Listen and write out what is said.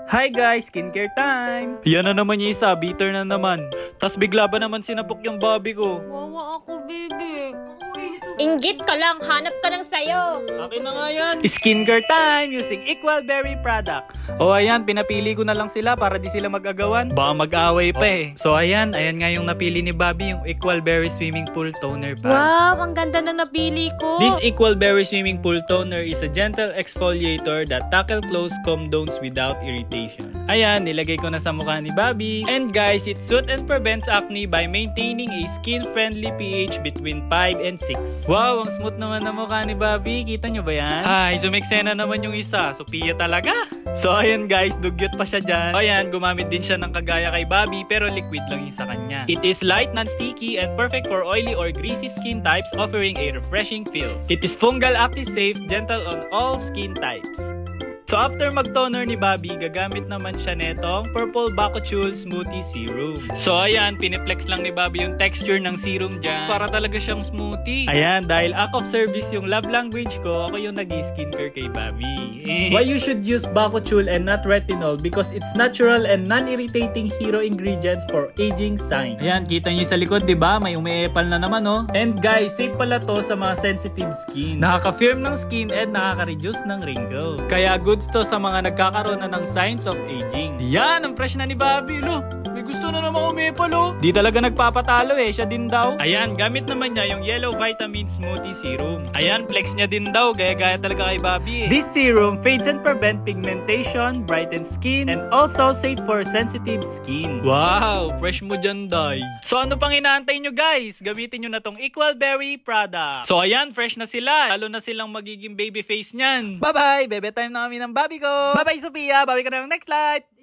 Hi guys, skincare time! Yan na naman yung isa, bitter na naman. Tas bigla ba naman sinapok yung Bobby ko? Wawa ako, baby. Inggit ka lang, hanap ka ng sayo. Akin na nga yan. Skincare time using Equal Berry product. O ayan, pinapili ko na lang sila para di sila mag-agawan. Baka mag-away pa eh. So ayan nga yung napili ni Bobby, yung Equal Berry Swimming Pool Toner Pad. Wow, ang ganda na napili ko. This Equal Berry Swimming Pool Toner is a gentle exfoliator that tackle close comedones without irritation. Ayan, nilagay ko na sa mukha ni Bobby. And guys, it soothes and prevents acne by maintaining a skin-friendly pH between 5 and 6. Wow, ang smooth naman na mukha ni Bobby. Kita nyo ba yan? Ay, sumeksena naman yung isa. Sophia talaga. So ayan guys, dugyot pa siya dyan. Ayan, gumamit din siya ng kagaya kay Bobby pero liquid lang yung sa kanya. It is light, non-sticky, and perfect for oily or greasy skin types, offering a refreshing feel. It is fungal acne safe, gentle on all skin types. So after mag-toner ni Bobby, gagamit naman siya netong Purple Bakuchiol Smoothie Serum. So ayan, piniplex lang ni Bobby yung texture ng serum dyan. Para talaga siyang smoothie. Ayan, dahil act of service yung love language ko, ako yung nag-skincare kay Bobby. Why you should use Bakuchiol and not retinol? Because it's natural and non-irritating hero ingredients for aging signs. Ayan, kita nyo sa likod, diba? May umiepal na naman, oh. And guys, safe pala to sa mga sensitive skin. Nakaka-firm ng skin and nakaka-reduce ng wrinkles. Kaya good to sa mga nagkakaroon na ng signs of aging. Yan, ang fresh na ni Bobby. Lo, may gusto na naman umipal, oh. Di talaga nagpapatalo eh, siya din daw. Ayan, gamit naman niya yung Yellow Vitamin Smoothie Serum. Ayan, flex niya din daw, gaya-gaya talaga kay Bobby eh. This serum fades and prevent pigmentation, brightens skin, and also safe for sensitive skin. Wow, fresh mo dyan, Day. So ano pang inaantay nyo guys? Gamitin nyo na tong Equal Berry product. So ayan, fresh na sila. Lalo na silang magiging baby face nyan. Bye-bye! Bebe time na kami ng Bobby ko. Bye-bye, Sophia. Bye-bye ka na ng next live.